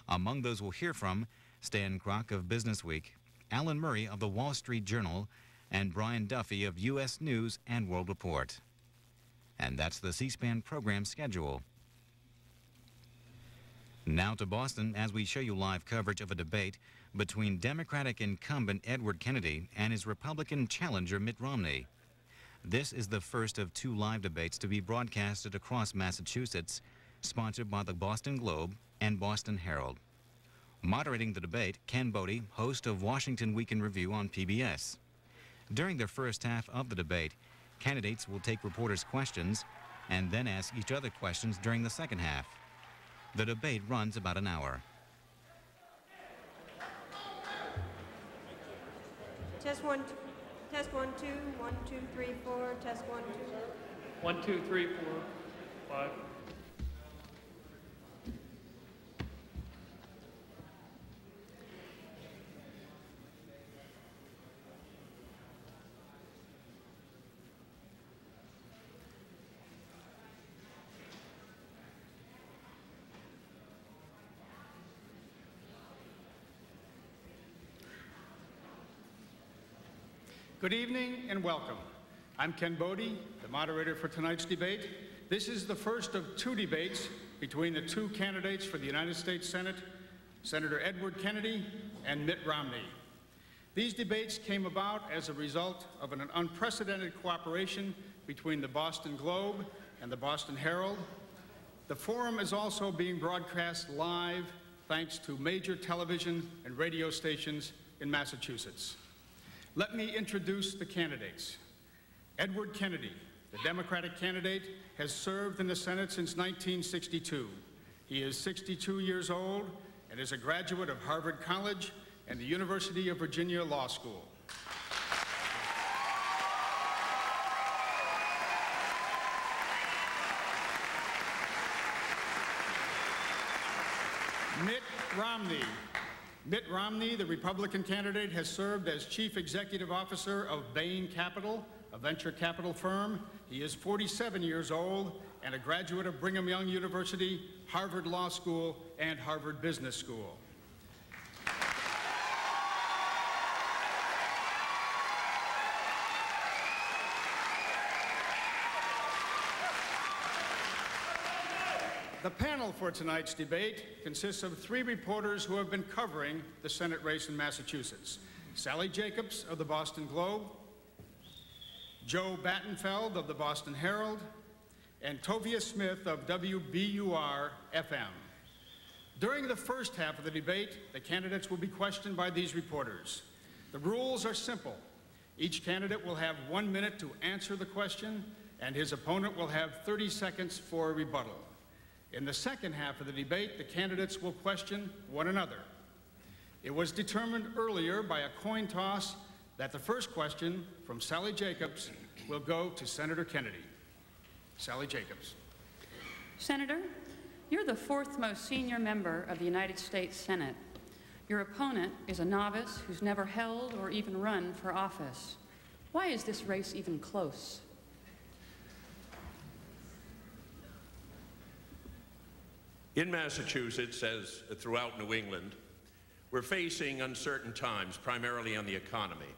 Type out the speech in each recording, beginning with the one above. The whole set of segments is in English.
Among those we'll hear from, Stan Kroc of Business Week, Alan Murray of the Wall Street Journal, and Brian Duffy of U.S. News and World Report. And that's the C-SPAN program schedule. Now to Boston as we show you live coverage of a debate between Democratic incumbent Edward Kennedy and his Republican challenger Mitt Romney. This is the first of 2 live debates to be broadcasted across Massachusetts, sponsored by the Boston Globe and Boston Herald. Moderating the debate, Ken Bodie, host of Washington Week in Review on PBS. During the first half of the debate, candidates will take reporters' questions and then ask each other questions during the second half. The debate runs about an hour. Test 1, 2, 1, 2, 3, 4, test 1, 2. 1, 2, 3, 4, 5. Good evening and welcome. I'm Ken Bodie, the moderator for tonight's debate. This is the first of 2 debates between the 2 candidates for the United States Senate, Senator Edward Kennedy and Mitt Romney. These debates came about as a result of an unprecedented cooperation between the Boston Globe and the Boston Herald. The forum is also being broadcast live thanks to major television and radio stations in Massachusetts. Let me introduce the candidates. Edward Kennedy, the Democratic candidate, has served in the Senate since 1962. He is 62 years old and is a graduate of Harvard College and the University of Virginia Law School. Mitt Romney, the Republican candidate, has served as Chief Executive Officer of Bain Capital, a venture capital firm. He is 47 years old and a graduate of Brigham Young University, Harvard Law School, and Harvard Business School. The panel for tonight's debate consists of 3 reporters who have been covering the Senate race in Massachusetts. Sally Jacobs of the Boston Globe, Joe Battenfeld of the Boston Herald, and Tovia Smith of WBUR-FM. During the first half of the debate, the candidates will be questioned by these reporters. The rules are simple. Each candidate will have 1 minute to answer the question, and his opponent will have 30 seconds for a rebuttal. In the second half of the debate, the candidates will question one another. It was determined earlier by a coin toss that the first question from Sally Jacobs will go to Senator Kennedy. Sally Jacobs. Senator, you're the 4th most senior member of the United States Senate. Your opponent is a novice who's never held or even run for office. Why is this race even close? In Massachusetts, as throughout New England, we're facing uncertain times, primarily on the economy.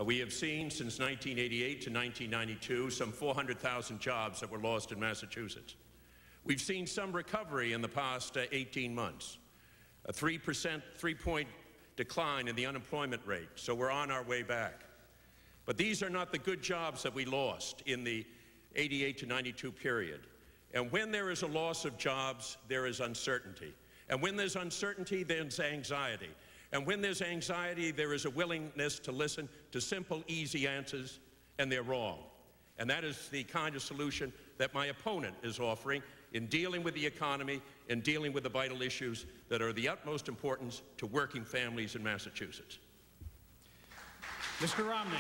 We have seen since 1988 to 1992 some 400,000 jobs that were lost in Massachusetts. We've seen some recovery in the past 18 months, a 3-point decline in the unemployment rate, so we're on our way back. But these are not the good jobs that we lost in the 88 to 92 period. And when there is a loss of jobs, there is uncertainty. And when there's uncertainty, there's anxiety. And when there's anxiety, there is a willingness to listen to simple, easy answers, and they're wrong. And that is the kind of solution that my opponent is offering in dealing with the economy and dealing with the vital issues that are of the utmost importance to working families in Massachusetts. Mr. Romney.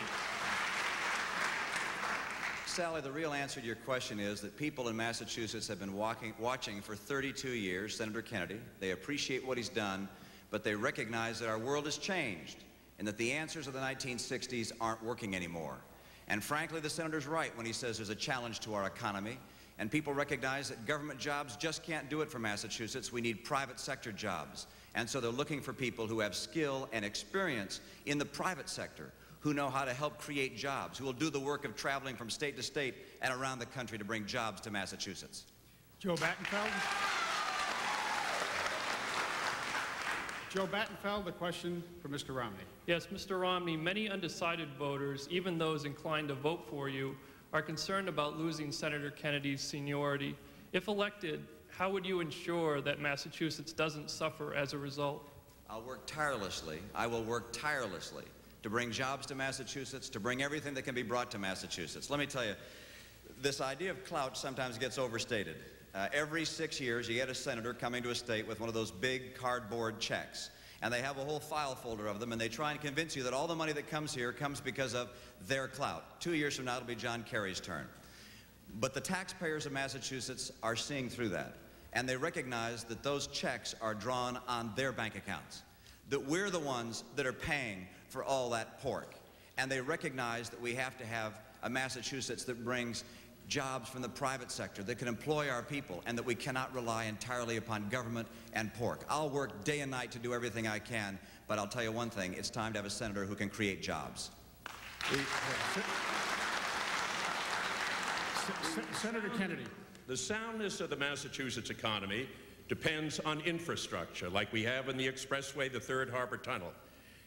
Sally, the real answer to your question is that people in Massachusetts have been watching for 32 years Senator Kennedy. They appreciate what he's done, but they recognize that our world has changed and that the answers of the 1960s aren't working anymore. And frankly, the senator's right when he says there's a challenge to our economy. And people recognize that government jobs just can't do it for Massachusetts. We need private sector jobs. And so they're looking for people who have skill and experience in the private sector, who know how to help create jobs, who will do the work of traveling from state to state and around the country to bring jobs to Massachusetts. Joe Battenfeld. Joe Battenfeld, a question for Mr. Romney. Yes, Mr. Romney, many undecided voters, even those inclined to vote for you, are concerned about losing Senator Kennedy's seniority. If elected, how would you ensure that Massachusetts doesn't suffer as a result? I'll work tirelessly. I will work tirelessly to bring jobs to Massachusetts, to bring everything that can be brought to Massachusetts. Let me tell you, this idea of clout sometimes gets overstated. Every 6 years, you get a senator coming to a state with one of those big cardboard checks. And they have a whole file folder of them, and they try and convince you that all the money that comes here comes because of their clout. 2 years from now, it'll be John Kerry's turn. But the taxpayers of Massachusetts are seeing through that, and they recognize that those checks are drawn on their bank accounts, that we're the ones that are paying for all that pork. And they recognize that we have to have a Massachusetts that brings jobs from the private sector, that can employ our people, and that we cannot rely entirely upon government and pork. I'll work day and night to do everything I can, but I'll tell you one thing, it's time to have a senator who can create jobs. Senator Kennedy. The soundness of the Massachusetts economy depends on infrastructure, like we have in the expressway, the Third Harbor Tunnel.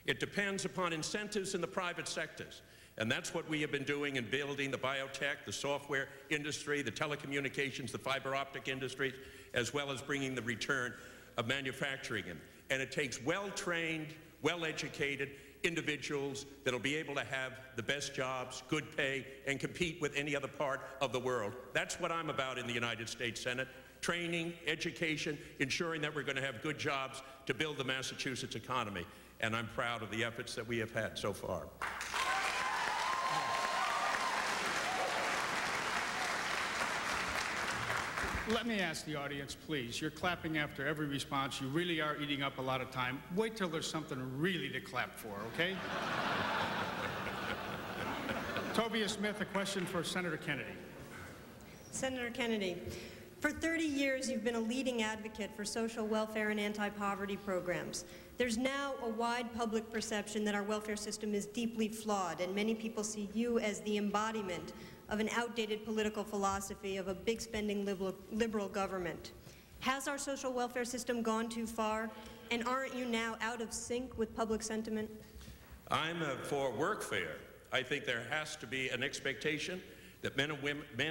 It depends upon incentives in the private sectors. And that's what we have been doing in building the biotech, the software industry, the telecommunications, the fiber optic industries, as well as bringing the return of manufacturing in. And it takes well-trained, well-educated individuals that will be able to have the best jobs, good pay, and compete with any other part of the world. That's what I'm about in the United States Senate. Training, education, ensuring that we're going to have good jobs to build the Massachusetts economy. And I'm proud of the efforts that we have had so far. Let me ask the audience, please. You're clapping after every response. You really are eating up a lot of time. Wait till there's something really to clap for, okay? Tobias Smith, a question for Senator Kennedy. Senator Kennedy, for 30 years you've been a leading advocate for social welfare and anti-poverty programs. There's now a wide public perception that our welfare system is deeply flawed, and many people see you as the embodiment of an outdated political philosophy of a big spending liberal government. Has our social welfare system gone too far, and aren't you now out of sync with public sentiment? I'm for workfare. I think there has to be an expectation that men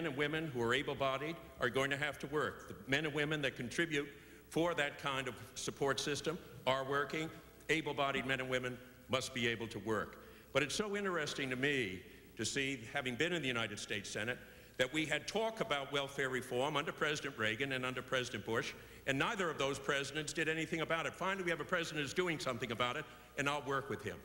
and women who are able-bodied are going to have to work. The men and women that contribute for that kind of support system are working. Able-bodied men and women must be able to work. But it's so interesting to me to see, having been in the United States Senate, that we had talk about welfare reform under President Reagan and under President Bush, and neither of those presidents did anything about it. Finally, we have a president who's doing something about it, and I'll work with him.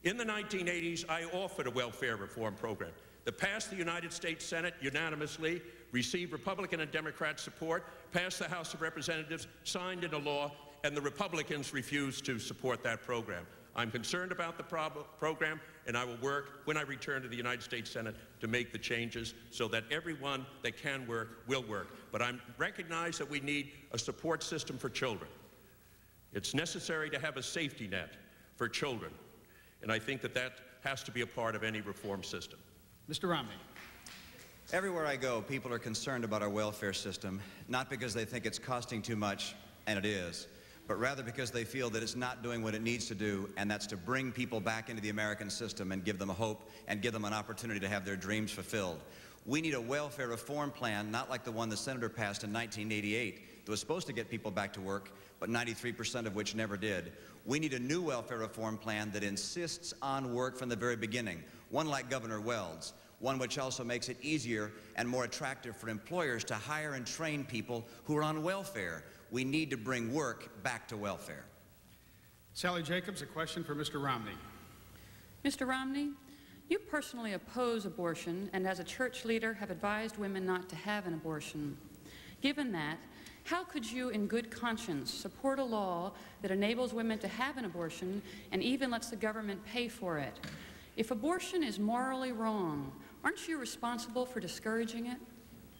In the 1980s, I offered a welfare reform program that passed the United States Senate unanimously, received Republican and Democrat support, passed the House of Representatives, signed into law, and the Republicans refused to support that program. I'm concerned about the program, and I will work when I return to the United States Senate to make the changes so that everyone that can work will work. But I recognize that we need a support system for children. It's necessary to have a safety net for children, and I think that that has to be a part of any reform system. Mr. Romney. Everywhere I go, people are concerned about our welfare system, not because they think it's costing too much, and it is, but rather because they feel that it's not doing what it needs to do, and that's to bring people back into the American system and give them a hope and give them an opportunity to have their dreams fulfilled. We need a welfare reform plan, not like the one the senator passed in 1988 that was supposed to get people back to work, but 93% of which never did. We need a new welfare reform plan that insists on work from the very beginning, one like Governor Weld's, one which also makes it easier and more attractive for employers to hire and train people who are on welfare. We need to bring work back to welfare. Sally Jacobs, a question for Mr. Romney. Mr. Romney, you personally oppose abortion and as a church leader have advised women not to have an abortion. Given that, how could you in good conscience support a law that enables women to have an abortion and even lets the government pay for it? If abortion is morally wrong, aren't you responsible for discouraging it?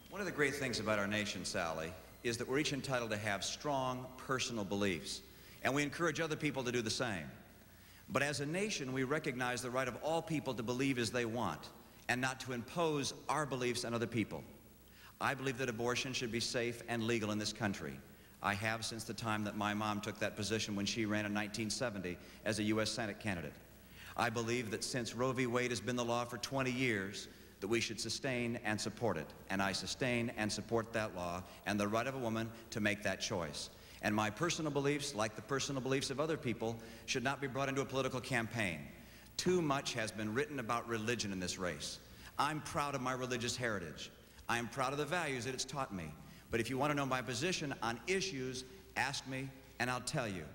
One of the great things about our nation, Sally, is that we're each entitled to have strong personal beliefs, and we encourage other people to do the same. But as a nation, we recognize the right of all people to believe as they want and not to impose our beliefs on other people. I believe that abortion should be safe and legal in this country. I have since the time that my mom took that position when she ran in 1970 as a U.S. Senate candidate. I believe that since Roe v. Wade has been the law for 20 years, that we should sustain and support it. And I sustain and support that law and the right of a woman to make that choice. And my personal beliefs, like the personal beliefs of other people, should not be brought into a political campaign. Too much has been written about religion in this race. I'm proud of my religious heritage. I am proud of the values that it's taught me. But if you want to know my position on issues, ask me and I'll tell you.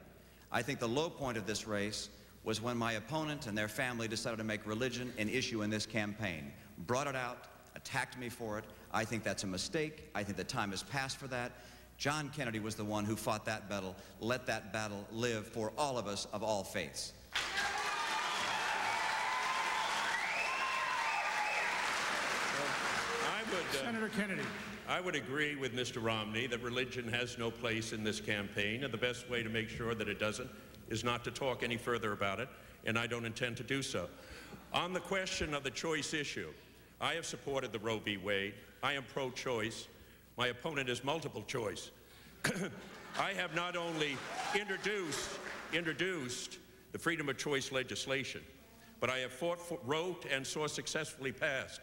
I think the low point of this race was when my opponent and their family decided to make religion an issue in this campaign. Brought it out, attacked me for it. I think that's a mistake. I think the time has passed for that. John Kennedy was the one who fought that battle. Let that battle live for all of us of all faiths. Senator Kennedy. I would agree with Mr. Romney that religion has no place in this campaign, and the best way to make sure that it doesn't is not to talk any further about it, and I don't intend to do so. On the question of the choice issue, I have supported the Roe v. Wade. I am pro-choice. My opponent is multiple choice. I have not only introduced the freedom of choice legislation, but I have wrote and saw successfully passed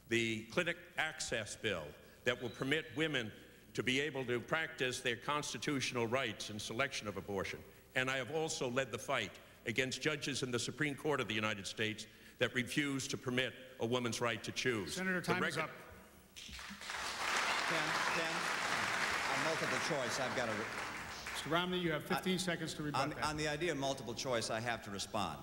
the clinic access bill that will permit women to be able to practice their constitutional rights in selection of abortion. And I have also led the fight against judges in the Supreme Court of the United States that refuse to permit a woman's right to choose. Senator, time is up. Ken, on multiple choice, I've got to... Mr. Romney, you have 15 seconds to rebut that. On the idea of multiple choice, I have to respond.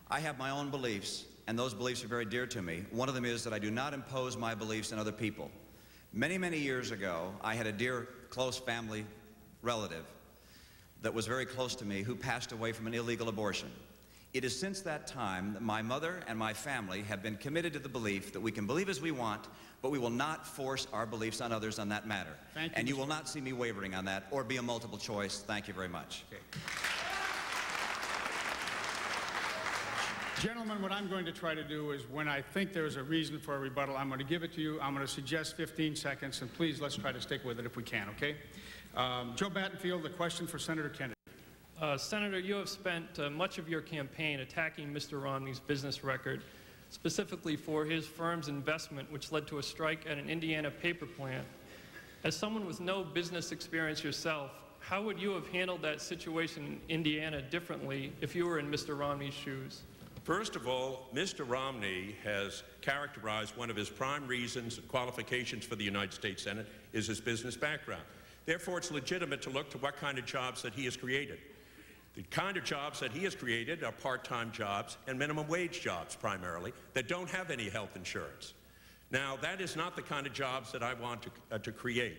I have my own beliefs, and those beliefs are very dear to me. One of them is that I do not impose my beliefs on other people. Many, many years ago, I had a dear, close family relative that was very close to me who passed away from an illegal abortion. It is since that time that my mother and my family have been committed to the belief that we can believe as we want, but we will not force our beliefs on others on that matter. Thank you, and you will not see me wavering on that or be a multiple choice. Thank you very much. Okay. Gentlemen, what I'm going to try to do is when I think there's a reason for a rebuttal, I'm going to give it to you. I'm going to suggest 15 seconds, and please let's try to stick with it if we can, okay? Joe Battenfield, the question for Senator Kennedy. Senator, you have spent much of your campaign attacking Mr. Romney's business record, specifically for his firm's investment, which led to a strike at an Indiana paper plant. As someone with no business experience yourself, how would you have handled that situation in Indiana differently if you were in Mr. Romney's shoes? First of all, Mr. Romney has characterized one of his prime reasons and qualifications for the United States Senate is his business background. Therefore, it's legitimate to look to what kind of jobs that he has created. The kind of jobs that he has created are part-time jobs and minimum wage jobs, primarily, that don't have any health insurance. Now, that is not the kind of jobs that I want to create.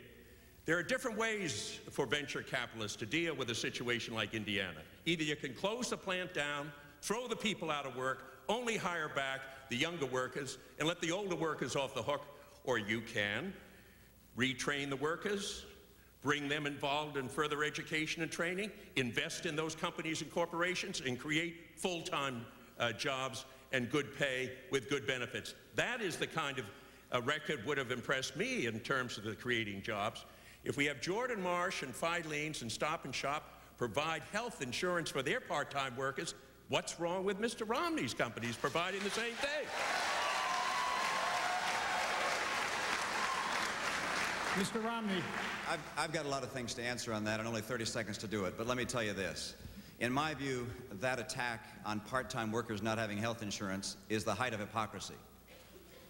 There are different ways for venture capitalists to deal with a situation like Indiana. Either you can close the plant down, throw the people out of work, only hire back the younger workers, and let the older workers off the hook, or you can retrain the workers, bring them involved in further education and training, invest in those companies and corporations, and create full-time jobs and good pay with good benefits. That is the kind of record would have impressed me in terms of the creating jobs. If we have Jordan Marsh and Filene's and Stop and Shop provide health insurance for their part-time workers, what's wrong with Mr. Romney's companies providing the same thing? Mr. Romney. I've got a lot of things to answer on that and only 30 seconds to do it, but let me tell you this. In my view, that attack on part-time workers not having health insurance is the height of hypocrisy.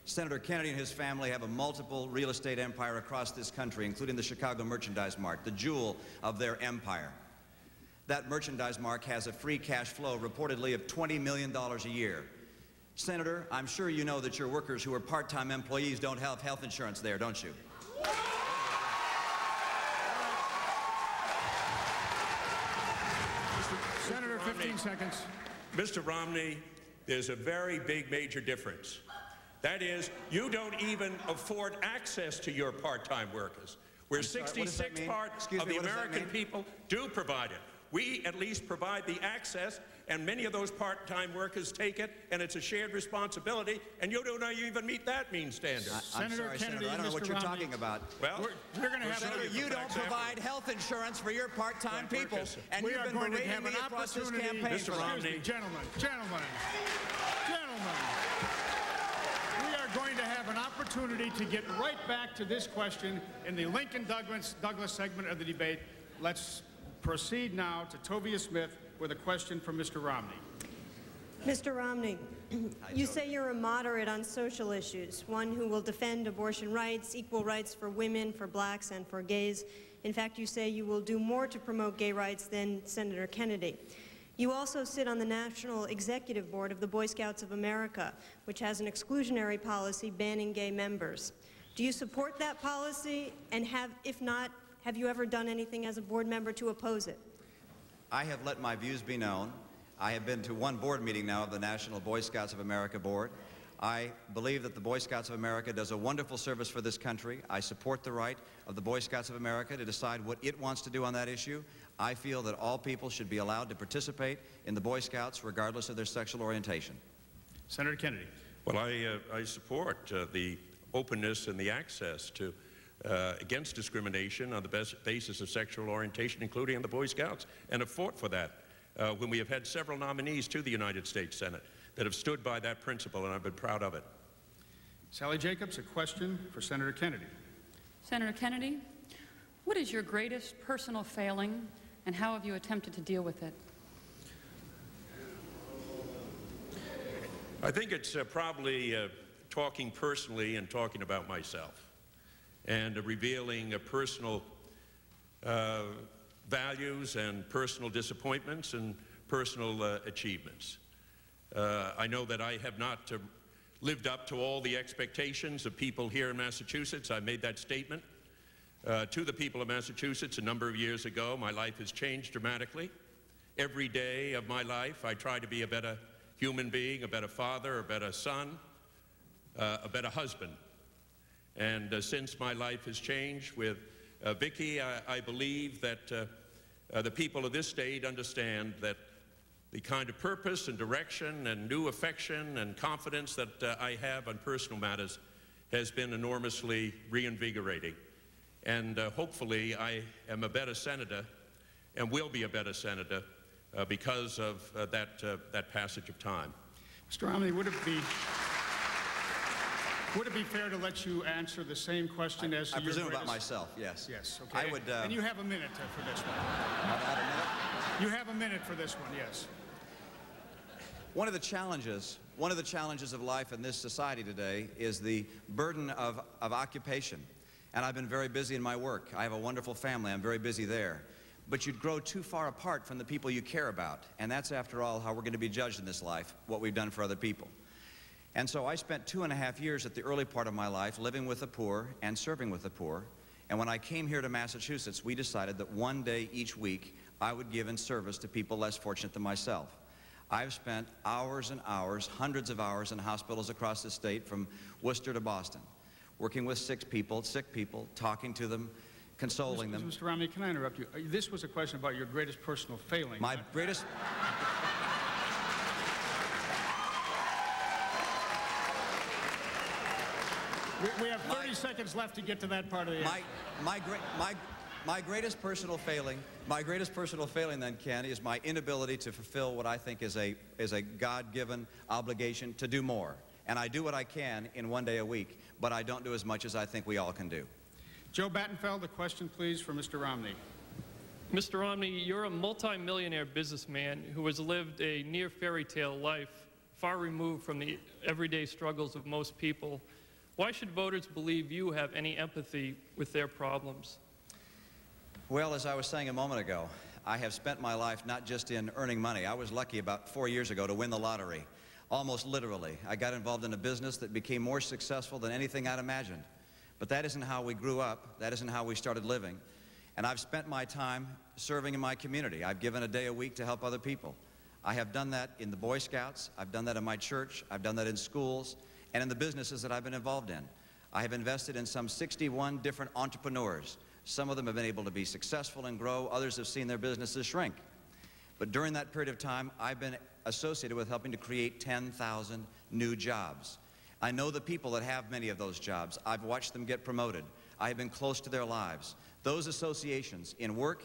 Senator Kennedy and his family have a multiple real estate empire across this country, including the Chicago Merchandise Mart, the jewel of their empire. That merchandise mart has a free cash flow reportedly of $20 million a year. Senator, I'm sure you know that your workers who are part-time employees don't have health insurance there, don't you? Senator, 15 seconds. Mr. Romney, there's a very big major difference. That is, you don't even afford access to your part-time workers, where 66 parts of the American people do provide it. We at least provide the access, and many of those part-time workers take it, and it's a shared responsibility, and you don't even meet that mean standard. Senator Kennedy, I don't know what you're talking about. Well, we're going to have Senator, you don't provide health insurance for your part-time people, and you've been berating me across this campaign. Mr. Romney. Gentlemen. We are going to have an opportunity to get right back to this question in the Lincoln-Douglas segment of the debate. Let's proceed now to Tovia Smith with a question from Mr. Romney. Mr. Romney, you say you're a moderate on social issues, one who will defend abortion rights, equal rights for women, for blacks, and for gays. In fact, you say you will do more to promote gay rights than Senator Kennedy. You also sit on the National Executive Board of the Boy Scouts of America, which has an exclusionary policy banning gay members. Do you support that policy? And if not, have you ever done anything as a board member to oppose it? I have let my views be known. I have been to one board meeting now of the National Boy Scouts of America Board. I believe that the Boy Scouts of America does a wonderful service for this country. I support the right of the Boy Scouts of America to decide what it wants to do on that issue. I feel that all people should be allowed to participate in the Boy Scouts regardless of their sexual orientation. Senator Kennedy. Well, I support the openness and the access to against discrimination on the basis of sexual orientation, including in the Boy Scouts, and have fought for that when we have had several nominees to the United States Senate that have stood by that principle, and I've been proud of it. Sally Jacobs, a question for Senator Kennedy. Senator Kennedy, what is your greatest personal failing, and how have you attempted to deal with it? I think it's probably talking personally and talking about myself, and revealing personal values and personal disappointments and personal achievements. I know that I have not lived up to all the expectations of people here in Massachusetts. I made that statement to the people of Massachusetts a number of years ago. My life has changed dramatically. Every day of my life, I try to be a better human being, a better father, a better son, a better husband. And since my life has changed with Vicki, I believe that the people of this state understand that the kind of purpose and direction and new affection and confidence that I have on personal matters has been enormously reinvigorating. And hopefully I am a better senator and will be a better senator because of that passage of time. Mr. Romney, would it be fair to let you answer the same question as to I your presume greatest... about myself, yes. Yes, okay. I would, and you have a minute for this one. About a minute? You have a minute for this one, yes. One of the challenges of life in this society today is the burden of occupation. And I've been very busy in my work. I have a wonderful family. I'm very busy there. But you'd grow too far apart from the people you care about. And that's, after all, how we're going to be judged in this life, what we've done for other people. And so I spent 2.5 years at the early part of my life living with the poor and serving with the poor. And when I came here to Massachusetts, we decided that one day each week I would give in service to people less fortunate than myself. I've spent hours and hours, hundreds of hours in hospitals across the state from Worcester to Boston, working with sick people, talking to them, consoling them. Mr. Romney, can I interrupt you? This was a question about your greatest personal failing. My greatest... We have 30 seconds left to get to that part of the answer. My greatest personal failing then, Ken, is my inability to fulfill what I think is a God-given obligation to do more. And I do what I can in one day a week, but I don't do as much as I think we all can do. Joe Battenfeld, a question, please, for Mr. Romney. Mr. Romney, you're a multi-millionaire businessman who has lived a near fairy tale life, far removed from the everyday struggles of most people. Why should voters believe you have any empathy with their problems? Well, as I was saying a moment ago, I have spent my life not just in earning money. I was lucky about 4 years ago to win the lottery, almost literally. I got involved in a business that became more successful than anything I'd imagined. But that isn't how we grew up. That isn't how we started living. And I've spent my time serving in my community. I've given a day a week to help other people. I have done that in the Boy Scouts. I've done that in my church. I've done that in schools. and in the businesses that I've been involved in. I have invested in some 61 different entrepreneurs. Some of them have been able to be successful and grow. Others have seen their businesses shrink. But during that period of time, I've been associated with helping to create 10,000 new jobs. I know the people that have many of those jobs. I've watched them get promoted. I have been close to their lives. Those associations in work,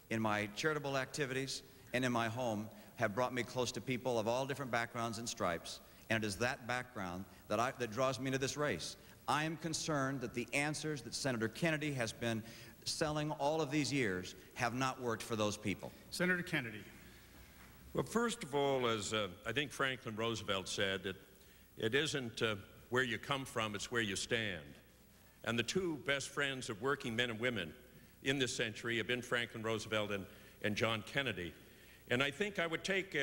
in my charitable activities, and in my home have brought me close to people of all different backgrounds and stripes, and it is that background that draws me to this race. I am concerned that the answers that Senator Kennedy has been selling all of these years have not worked for those people. Senator Kennedy. Well, first of all, as I think Franklin Roosevelt said, it isn't where you come from, it's where you stand. And the two best friends of working men and women in this century have been Franklin Roosevelt and John Kennedy. And I think I would take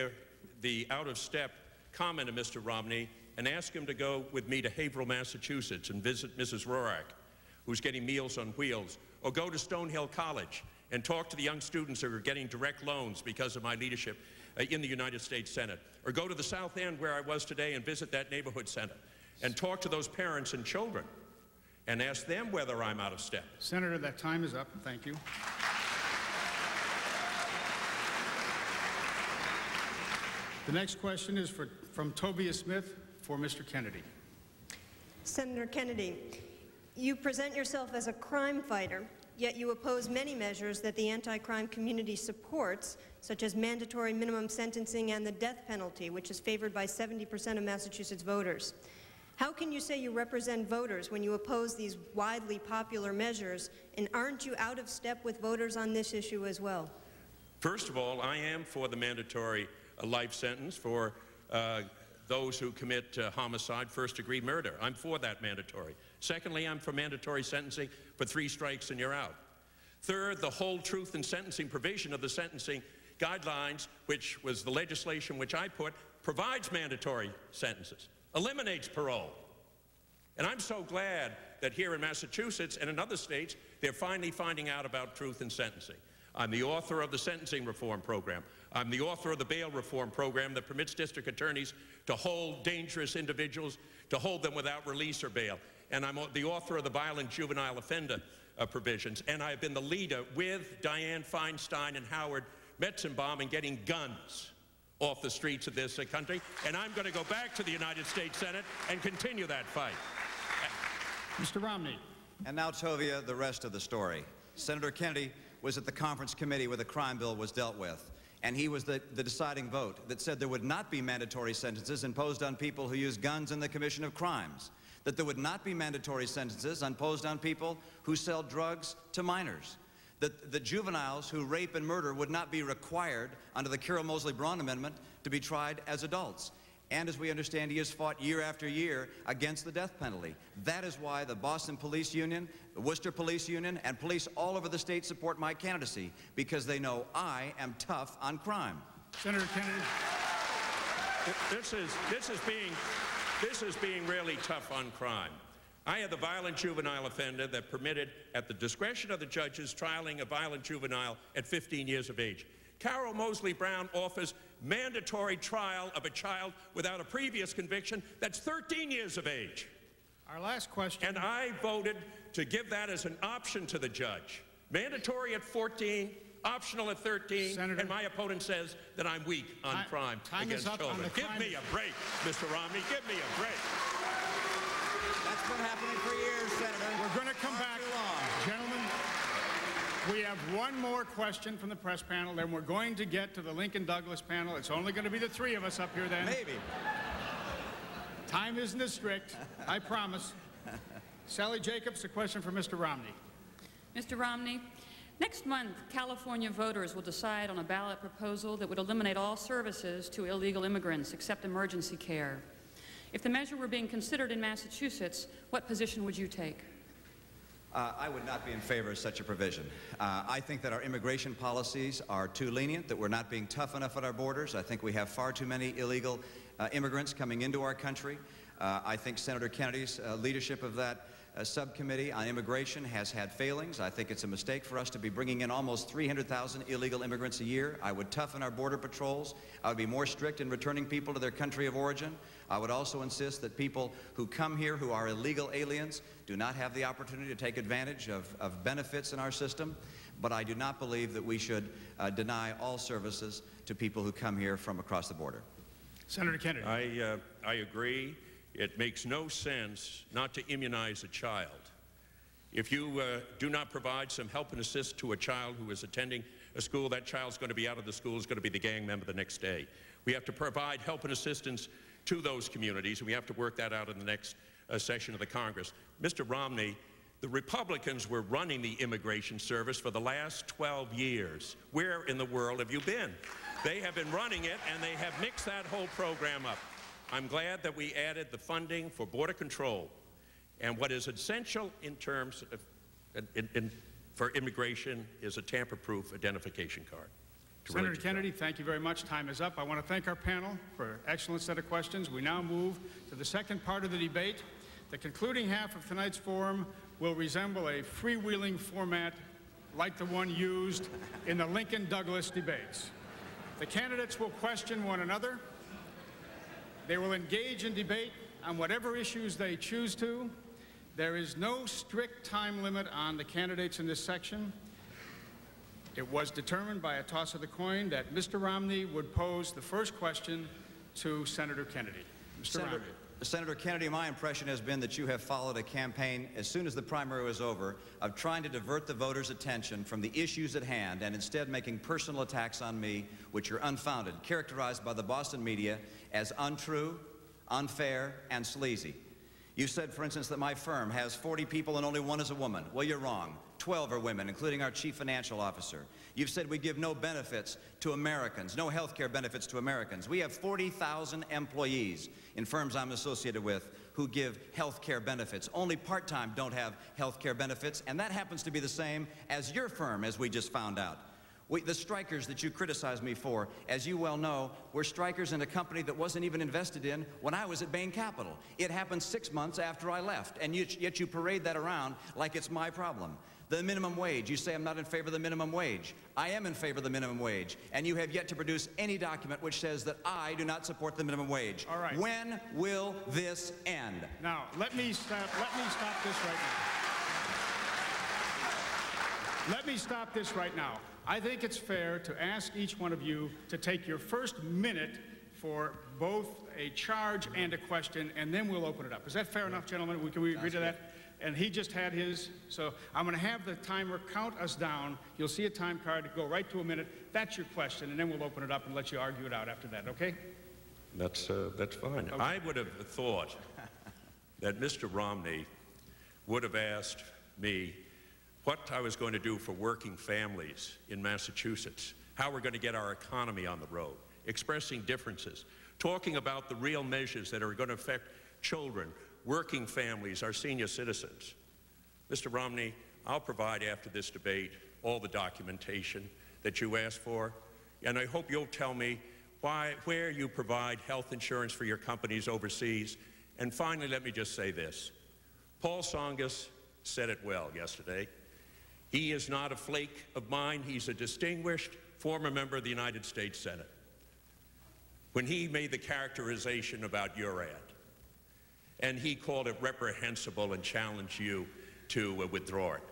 the out-of-step comment of Mr. Romney and ask him to go with me to Haverhill, Massachusetts and visit Mrs. Rorak, who's getting Meals on Wheels, or go to Stonehill College and talk to the young students who are getting direct loans because of my leadership in the United States Senate, or go to the South End where I was today and visit that neighborhood center and talk to those parents and children and ask them whether I'm out of step. Senator, that time is up. Thank you. The next question is from Tobias Smith for Mr. Kennedy. Senator Kennedy, you present yourself as a crime fighter, yet you oppose many measures that the anti-crime community supports, such as mandatory minimum sentencing and the death penalty, which is favored by 70% of Massachusetts voters. How can you say you represent voters when you oppose these widely popular measures, and aren't you out of step with voters on this issue as well? First of all, I am for the mandatory life sentence for those who commit homicide, first-degree murder. I'm for that mandatory. Secondly, I'm for mandatory sentencing for 3 strikes and you're out. Third, the whole truth in sentencing provision of the sentencing guidelines, which was the legislation which I put, provides mandatory sentences, eliminates parole. And I'm so glad that here in Massachusetts and in other states, they're finally finding out about truth in sentencing. I'm the author of the sentencing reform program. I'm the author of the bail reform program that permits district attorneys to hold dangerous individuals, to hold them without release or bail. And I'm the author of the violent juvenile offender provisions. And I've been the leader with Dianne Feinstein and Howard Metzenbaum in getting guns off the streets of this country. And I'm going to go back to the United States Senate and continue that fight. Mr. Romney. And now, Tovia, the rest of the story. Senator Kennedy was at the conference committee where the crime bill was dealt with. And he was the deciding vote that said there would not be mandatory sentences imposed on people who use guns in the commission of crimes, that there would not be mandatory sentences imposed on people who sell drugs to minors, that the juveniles who rape and murder would not be required under the Carroll-Moseley-Braun Amendment to be tried as adults. And as we understand, he has fought year after year against the death penalty. That is why the Boston Police Union, the Worcester Police Union, and police all over the state support my candidacy, because they know I am tough on crime. Senator Kennedy. This is being really tough on crime. I had the violent juvenile offender that permitted, at the discretion of the judges, trialing a violent juvenile at 15 years of age. Carroll-Moseley-Braun offers mandatory trial of a child without a previous conviction that's 13 years of age. Our last question. And I voted to give that as an option to the judge. Mandatory at 14, optional at 13, Senator, and my opponent says that I'm weak on crime against children. Give me a break, Mr. Romney. Give me a break. That's been happening for years, Senator. We're going to come back. Gentlemen, we have one more question from the press panel, then we're going to get to the Lincoln Douglas panel. It's only going to be the 3 of us up here then. Maybe. Time isn't as strict, I promise. Sally Jacobs, a question for Mr. Romney. Mr. Romney, next month, California voters will decide on a ballot proposal that would eliminate all services to illegal immigrants except emergency care. If the measure were being considered in Massachusetts, what position would you take? I would not be in favor of such a provision. I think that our immigration policies are too lenient, that we're not being tough enough at our borders. I think we have far too many illegal immigrants coming into our country. I think Senator Kennedy's leadership of that subcommittee on immigration has had failings. I think it's a mistake for us to be bringing in almost 300,000 illegal immigrants a year. I would toughen our border patrols. I would be more strict in returning people to their country of origin. I would also insist that people who come here who are illegal aliens do not have the opportunity to take advantage of benefits in our system. But I do not believe that we should deny all services to people who come here from across the border. Senator Kennedy. I agree. It makes no sense not to immunize a child. If you do not provide some help and assist to a child who is attending a school, that child's going to be out of the school, is going to be the gang member the next day. We have to provide help and assistance to those communities, and we have to work that out in the next session of the Congress. Mr. Romney, the Republicans were running the immigration service for the last 12 years. Where in the world have you been? They have been running it, and they have mixed that whole program up. I'm glad that we added the funding for border control. And what is essential in terms of for immigration is a tamper-proof identification card. Senator Kennedy, thank you very much. Time is up. I want to thank our panel for an excellent set of questions. We now move to the second part of the debate. The concluding half of tonight's forum will resemble a freewheeling format like the one used in the Lincoln-Douglas debates. The candidates will question one another. They will engage in debate on whatever issues they choose to. There is no strict time limit on the candidates in this section. It was determined by a toss of the coin that Mr. Romney would pose the first question to Senator Kennedy. Mr. Romney. Senator Kennedy, my impression has been that you have followed a campaign, as soon as the primary was over, of trying to divert the voters' attention from the issues at hand and instead making personal attacks on me, which are unfounded, characterized by the Boston media as untrue, unfair, and sleazy. You said, for instance, that my firm has 40 people and only one is a woman. Well, you're wrong. 12 are women, including our chief financial officer. You've said we give no benefits to Americans, no health care benefits to Americans. We have 40,000 employees in firms I'm associated with who give health care benefits. Only part-time don't have health care benefits, and that happens to be the same as your firm, as we just found out. The strikers that you criticize me for, as you well know, were strikers in a company that wasn't even invested in when I was at Bain Capital. It happened 6 months after I left, and yet you parade that around like it's my problem. The minimum wage, you say I'm not in favor of the minimum wage. I am in favor of the minimum wage, and you have yet to produce any document which says that I do not support the minimum wage. All right. When will this end? Now, let me stop this right now. Let me stop this right now. I think it's fair to ask each one of you to take your first minute for both a charge and a question, and then we'll open it up. Is that fair enough, gentlemen? Can we agree to that? And he just had his, so I'm going to have the timer count us down. You'll see a time card, go right to a minute. That's your question, and then we'll open it up and let you argue it out after that, okay? That's fine. Okay. I would have thought that Mr. Romney would have asked me what I was going to do for working families in Massachusetts, how we're going to get our economy on the road, expressing differences, talking about the real measures that are going to affect children, working families, our senior citizens. Mr. Romney, I'll provide after this debate all the documentation that you asked for, and I hope you'll tell me where you provide health insurance for your companies overseas. And finally, let me just say this. Paul Tsongas said it well yesterday. He is not a flake of mine. He's a distinguished former member of the United States Senate. When he made the characterization about your ad, and he called it reprehensible and challenged you to withdraw it.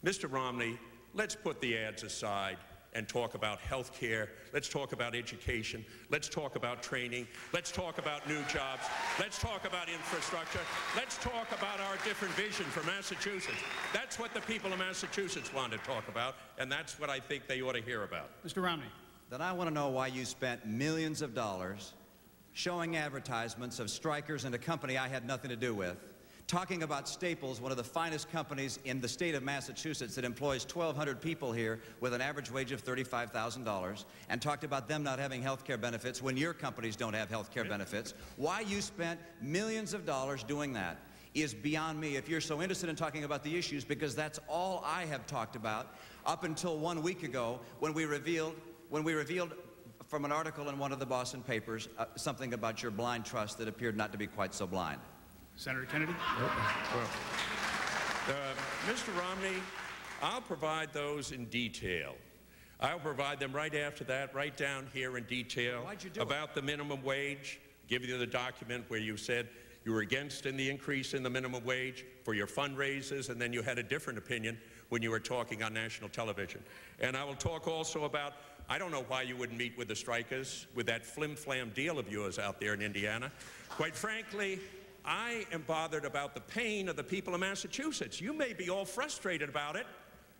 Mr. Romney, let's put the ads aside and talk about health care. Let's talk about education. Let's talk about training. Let's talk about new jobs. Let's talk about infrastructure. Let's talk about our different vision for Massachusetts. That's what the people of Massachusetts want to talk about, and that's what I think they ought to hear about. Mr. Romney. Then I want to know why you spent millions of dollars showing advertisements of strikers in a company I had nothing to do with, talking about Staples, one of the finest companies in the state of Massachusetts that employs 1,200 people here with an average wage of $35,000, and talked about them not having health care benefits when your companies don't have health care benefits. Why you spent millions of dollars doing that is beyond me if you're so interested in talking about the issues, because that's all I have talked about up until 1 week ago when we revealed from an article in one of the Boston papers something about your blind trust that appeared not to be quite so blind. Senator Kennedy? Well, Mr. Romney, I'll provide those in detail. I'll provide them right after that, right down here in detail about the minimum wage. Give you the document where you said you were against the increase in the minimum wage for your fundraisers, and then you had a different opinion when you were talking on national television. And I will talk also about, I don't know why you wouldn't meet with the strikers with that flim-flam deal of yours out there in Indiana. Quite frankly, I am bothered about the pain of the people of Massachusetts. You may be all frustrated about it,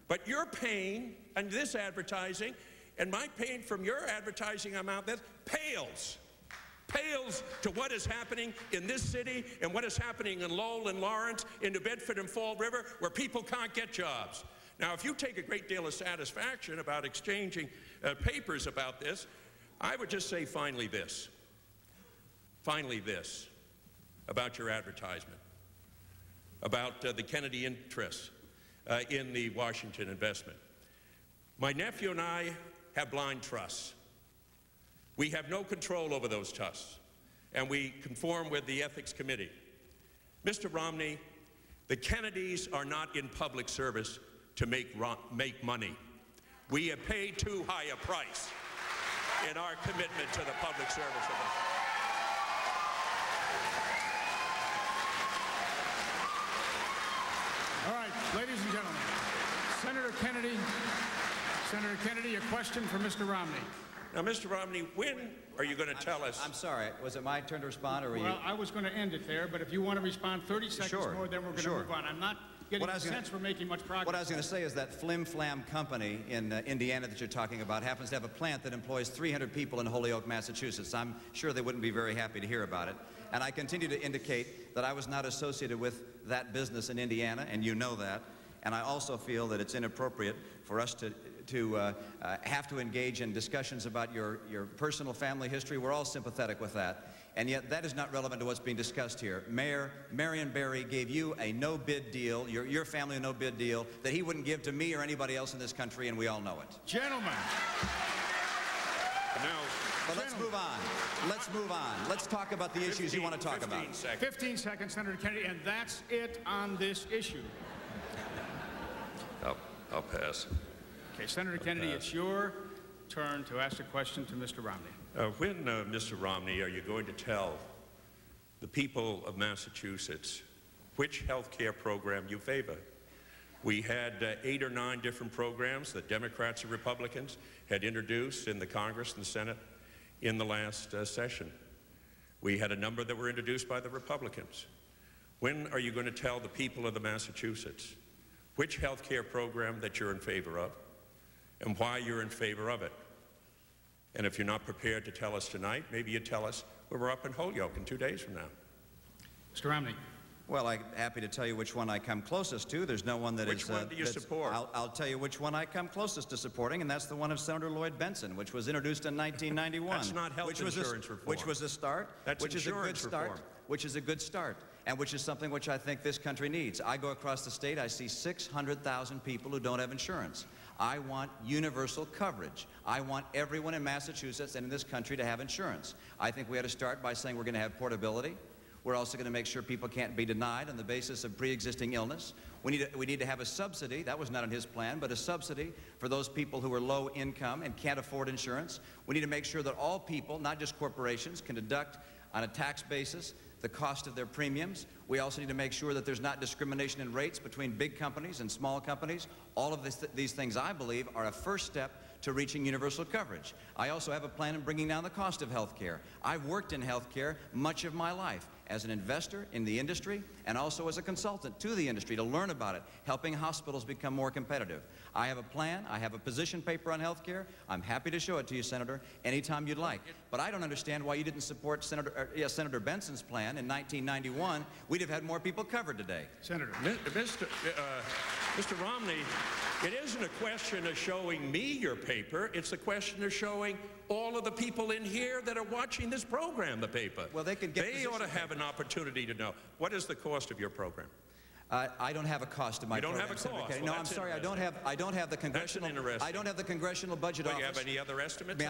but your pain and this advertising and my pain from your advertising amount that pales to what is happening in this city and what is happening in Lowell and Lawrence, in New Bedford and Fall River, where people can't get jobs. Now, if you take a great deal of satisfaction about exchanging papers about this, I would just say finally this about your advertisement, about the Kennedy interests in the Washington investment. My nephew and I have blind trusts. We have no control over those trusts, and we conform with the Ethics Committee. Mr. Romney, the Kennedys are not in public service to make money. We have paid too high a price in our commitment to the public service of this. All right, ladies and gentlemen, Senator Kennedy, a question for Mr. Romney. Now, Mr. Romney, when are you going to tell us? I'm sorry, was it my turn to respond, or were you? Well, I was going to end it there, but if you want to respond 30 seconds more, then we're going to move on. I'm not getting the sense we're making much progress. What I was going to say is that flim-flam company in Indiana that you're talking about happens to have a plant that employs 300 people in Holyoke, Massachusetts. I'm sure they wouldn't be very happy to hear about it. And I continue to indicate that I was not associated with that business in Indiana, and you know that. And I also feel that it's inappropriate for us to have to engage in discussions about your personal family history. We're all sympathetic with that. And yet that is not relevant to what's being discussed here. Mayor Marion Barry gave you a no-bid deal, your family a no-bid deal, that he wouldn't give to me or anybody else in this country, and we all know it. Gentlemen. But let's move on. Let's move on. Let's talk about the issues you want to talk about. 15 seconds, Senator Kennedy, and that's it on this issue. I'll pass. Okay, Senator Kennedy, it's your turn to ask a question to Mr. Romney. When, Mr. Romney, are you going to tell the people of Massachusetts which health care program you favor? We had 8 or 9 different programs that Democrats and Republicans had introduced in the Congress and the Senate in the last session. We had a number that were introduced by the Republicans. When are you going to tell the people of the Massachusetts which health care program that you're in favor of and why you're in favor of it? And if you're not prepared to tell us tonight, maybe you tell us when we're up in Holyoke in 2 days from now. Mr. Romney. Well, I'm happy to tell you which one I come closest to. There's no one that Which one do you support? I'll tell you which one I come closest to supporting, and that's the one of Senator Lloyd Bentsen, which was introduced in 1991. That's not health insurance reform. Which was a start. That's which is a good insurance start. reform. Which is a good start, and which is something which I think this country needs. I go across the state, I see 600,000 people who don't have insurance. I want universal coverage. I want everyone in Massachusetts and in this country to have insurance. I think we ought to start by saying we're going to have portability. We're also going to make sure people can't be denied on the basis of pre-existing illness. We need to have a subsidy. That was not in his plan, but a subsidy for those people who are low income and can't afford insurance. We need to make sure that all people, not just corporations, can deduct on a tax basis the cost of their premiums. We also need to make sure that there's not discrimination in rates between big companies and small companies. All of these things, I believe, are a first step to reaching universal coverage. I also have a plan in bringing down the cost of health care. I've worked in health care much of my life as an investor in the industry and also as a consultant to the industry to learn about it, helping hospitals become more competitive. I have a plan. I have a position paper on health care. I'm happy to show it to you, Senator, anytime you'd like. But I don't understand why you didn't support Senator Bentsen's plan in 1991. We'd have had more people covered today. Senator. Mr. Romney, it isn't a question of showing me your paper. It's a question of showing all of the people in here that are watching this program the paper. Well, they ought to have an opportunity to know. What is the cost of your program? I don't have a cost to my program. You don't have a Senator cost. Kennedy. Well, no, I'm sorry. I don't have the congressional. I don't have the congressional budget office. Do you have any other estimates?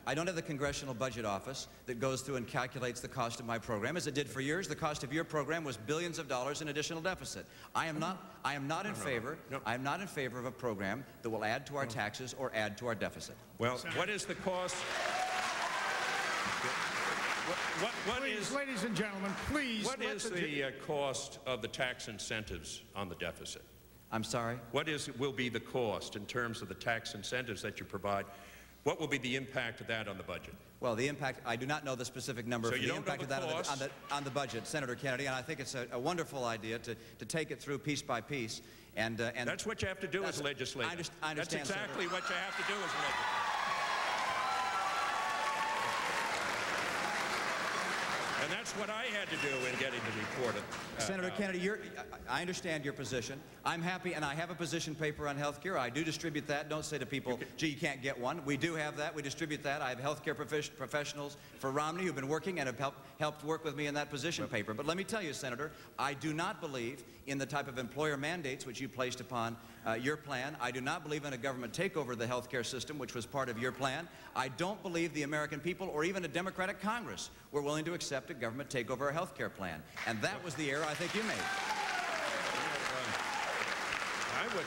I don't have the congressional budget office that goes through and calculates the cost of my program, as it did for years. The cost of your program was billions of dollars in additional deficit. I am not in favor of a program that will add to our taxes or add to our deficit. Well, what is the cost? Please, ladies and gentlemen, please. What is the cost of the tax incentives on the deficit? I'm sorry? What will be the cost in terms of the tax incentives that you provide? What will be the impact of that on the budget? Well, the impact, I do not know the specific number So for the impact of that on the budget, Senator Kennedy, and I think it's a wonderful idea to take it through piece by piece. And that's what you have to do as a legislator. I understand, that's exactly Senator. what you have to do as a legislator. And that's what I had to do in getting the report. Senator Kennedy, I understand your position. I'm happy, and I have a position paper on health care. I do distribute that. Don't say to people, gee, you can't get one. We do have that. We distribute that. I have health care professionals for Romney who've been working and have helped work with me in that position paper. But let me tell you, Senator, I do not believe in the type of employer mandates which you placed upon your plan. I do not believe in a government takeover of the health care system, which was part of your plan. I don't believe the American people or even a Democratic Congress were willing to accept a government takeover of our health care plan. And that was the error I think you made. I would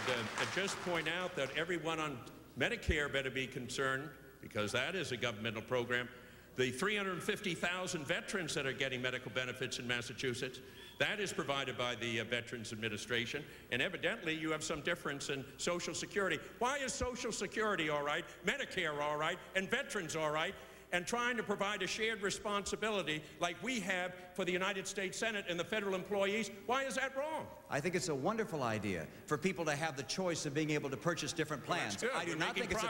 just point out that everyone on Medicare better be concerned, because that is a governmental program. The 350,000 veterans that are getting medical benefits in Massachusetts, that is provided by the Veterans Administration, and evidently you have some difference in Social Security. Why is Social Security all right, Medicare all right, and veterans all right, and trying to provide a shared responsibility like we have for the United States Senate and the federal employees? Why is that wrong? I think it's a wonderful idea for people to have the choice of being able to purchase different plans. Well, I do not think it's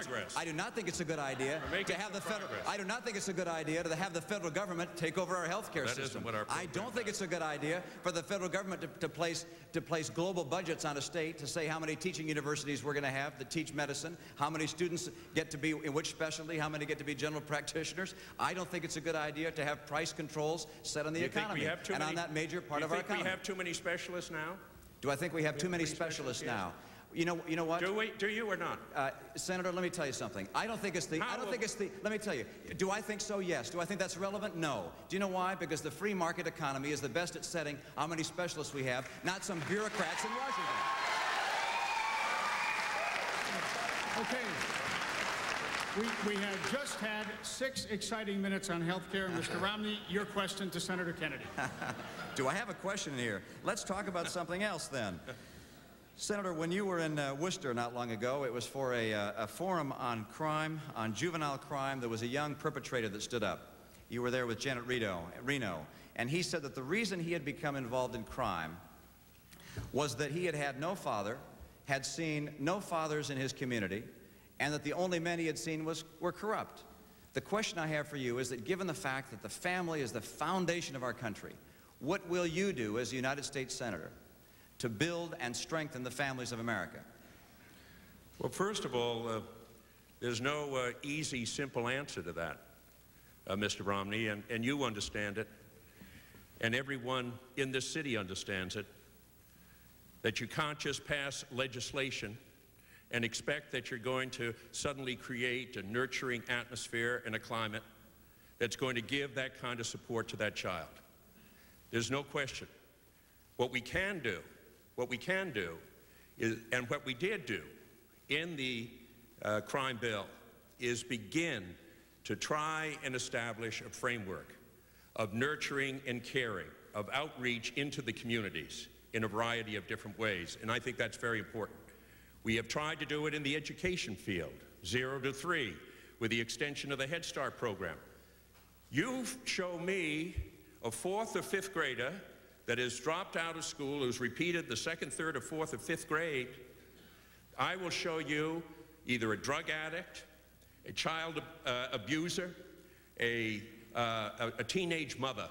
a good idea to have the federal. I do not think it's a good idea to have the federal government take over our health care system. I don't think it's a good idea for the federal government to place global budgets on a state to say how many teaching universities we're going to have that teach medicine, how many students get to be in which specialty, how many get to be general practitioners. I don't think it's a good idea to have price controls set on the economy and on that major part of our economy. Do you think we have too many specialists now? Do I think we have too many specialists now? You know what? Do you or not? Senator, let me tell you something. I don't think it's the, let me tell you, do I think so? Yes. Do I think that's relevant? No. Do you know why? Because the free market economy is the best at setting how many specialists we have, not some bureaucrats in Washington. Okay. We have just had 6 exciting minutes on health care. Mr. Romney, your question to Senator Kennedy. Do I have a question here? Let's talk about something else then. Senator, when you were in Worcester not long ago, it was for a forum on crime, on juvenile crime. There was a young perpetrator that stood up. You were there with Janet Reno, and he said that the reason he had become involved in crime was that he had had no father, had seen no fathers in his community, and that the only men he had seen were corrupt. The question I have for you is that given the fact that the family is the foundation of our country, what will you do as a United States Senator to build and strengthen the families of America? Well, first of all, there's no easy, simple answer to that, Mr. Romney, and you understand it, and everyone in this city understands it, that you can't just pass legislation and expect that you're going to suddenly create a nurturing atmosphere and a climate that's going to give that kind of support to that child. There's no question. What we can do is, and what we did do in the crime bill, is begin to try and establish a framework of nurturing and caring, of outreach into the communities in a variety of different ways, and I think that's very important. We have tried to do it in the education field, 0 to 3, with the extension of the Head Start program. You show me a 4th or 5th grader that has dropped out of school, who's repeated the 2nd, 3rd, or 4th, or 5th grade, I will show you either a drug addict, a child abuser, a teenage mother.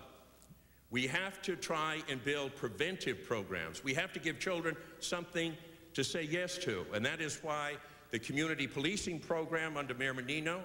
We have to try and build preventive programs. We have to give children something to say yes to, and that is why the community policing program under Mayor Menino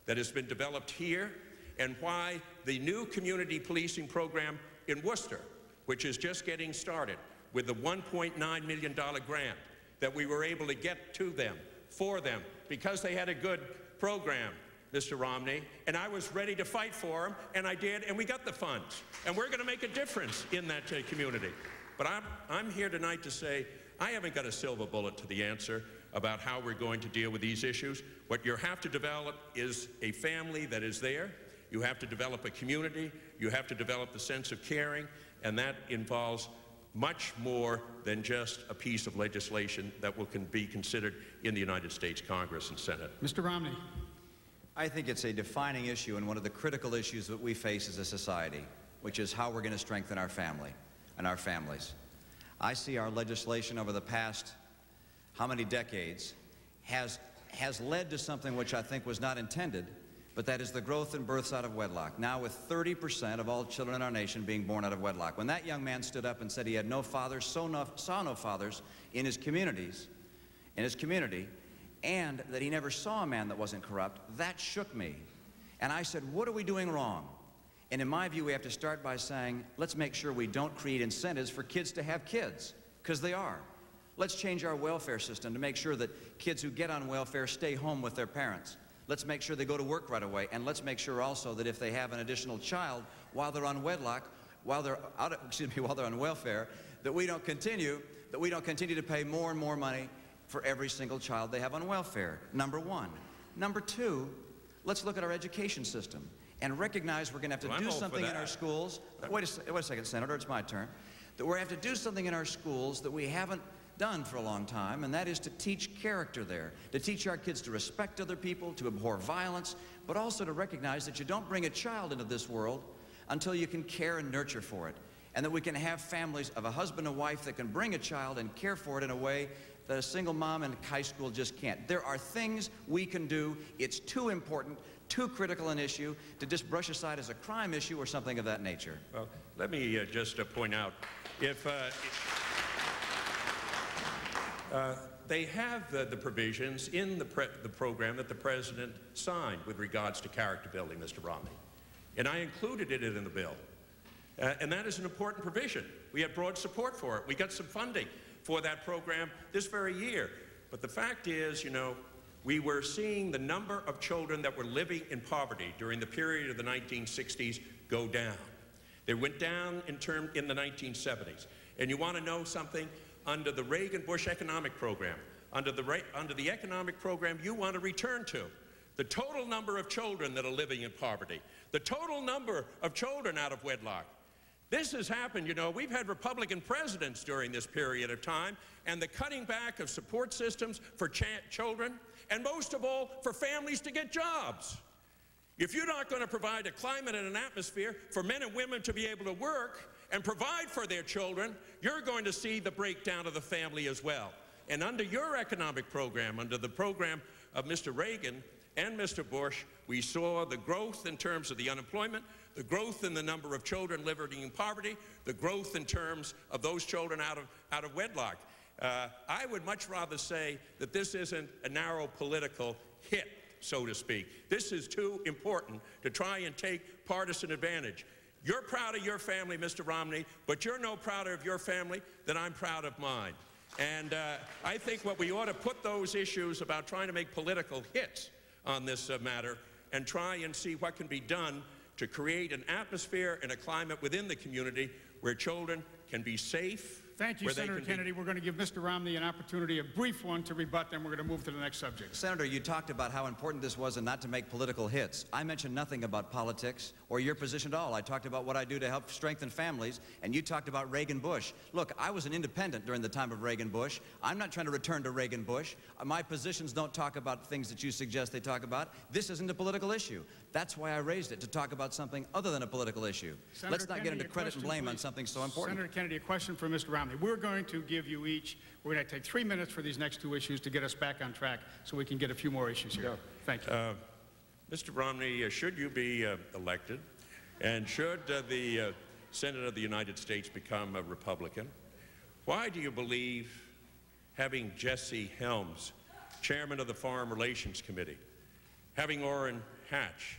that has been developed here, and why the new community policing program in Worcester, which is just getting started, with the $1.9 million grant that we were able to get to them, for them, because they had a good program, Mr. Romney, and I was ready to fight for them, and I did, and we got the funds. And we're going to make a difference in that community. But I'm here tonight to say I haven't got a silver bullet to the answer about how we're going to deal with these issues. What you have to develop is a family that is there. You have to develop a community. You have to develop the sense of caring, and that involves much more than just a piece of legislation that can be considered in the United States Congress and Senate. Mr. Romney. I think it's a defining issue and one of the critical issues that we face as a society, which is how we're going to strengthen our family and our families. I see our legislation over the past how many decades has led to something which I think was not intended, but that is the growth in births out of wedlock. Now with 30% of all children in our nation being born out of wedlock. When that young man stood up and said he had no fathers, saw no fathers in his community, and that he never saw a man that wasn't corrupt, that shook me. And I said, what are we doing wrong? And in my view, we have to start by saying, let's make sure we don't create incentives for kids to have kids, because they are. Let's change our welfare system to make sure that kids who get on welfare stay home with their parents. Let's make sure they go to work right away, and let's make sure also that if they have an additional child while they're on wedlock, while they're on welfare, that we don't continue to pay more and more money for every single child they have on welfare, number one. Number two, let's look at our education system and recognize we're going to have to do something in our schools. Wait a second, Senator, it's my turn. That we have to do something in our schools that we haven't done for a long time, and that is to teach character there, to teach our kids to respect other people, to abhor violence, but also to recognize that you don't bring a child into this world until you can care and nurture for it, and that we can have families of a husband and wife that can bring a child and care for it in a way that a single mom in high school just can't. There are things we can do. It's too important, too critical an issue to just brush aside as a crime issue or something of that nature. Well, let me just point out, if they have the provisions in the program that the President signed with regards to character building, Mr. Romney. And I included it in the bill. And that is an important provision. We had broad support for it. We got some funding for that program this very year. But the fact is, you know, we were seeing the number of children that were living in poverty during the period of the 1960s go down. They went down in the 1970s. And you want to know something? Under the Reagan-Bush economic program, under the economic program you want to return to, the total number of children that are living in poverty, the total number of children out of wedlock. This has happened, you know, we've had Republican presidents during this period of time, and the cutting back of support systems for children, and most of all, for families to get jobs. If you're not going to provide a climate and an atmosphere for men and women to be able to work and provide for their children, you're going to see the breakdown of the family as well. And under your economic program, under the program of Mr. Reagan and Mr. Bush, we saw the growth in terms of the unemployment, the growth in the number of children living in poverty, the growth in terms of those children out of wedlock. I would much rather say that this isn't a narrow political hit, so to speak. This is too important to try and take partisan advantage. You're proud of your family, Mr. Romney, but you're no prouder of your family than I'm proud of mine. And I think what we ought to put those issues about trying to make political hits on this matter and try and see what can be done to create an atmosphere and a climate within the community where children can be safe. Thank you, Senator Kennedy. We're going to give Mr. Romney an opportunity, a brief one, to rebut, then we're going to move to the next subject. Senator, you talked about how important this was and not to make political hits. I mentioned nothing about politics or your position at all. I talked about what I do to help strengthen families, and you talked about Reagan-Bush. Look, I was an independent during the time of Reagan-Bush. I'm not trying to return to Reagan-Bush. My positions don't talk about things that you suggest they talk about. This isn't a political issue. That's why I raised it, to talk about something other than a political issue. Senator Let's not Kennedy, get into credit and blame on something so important. Senator Kennedy, a question for Mr. Romney. We're going to give you each, we're going to take 3 minutes for these next two issues to get us back on track so we can get a few more issues here. Thank you. Mr. Romney, should you be elected, and should the Senate of the United States become a Republican, why do you believe having Jesse Helms, chairman of the Foreign Relations Committee, having Orrin Hatch,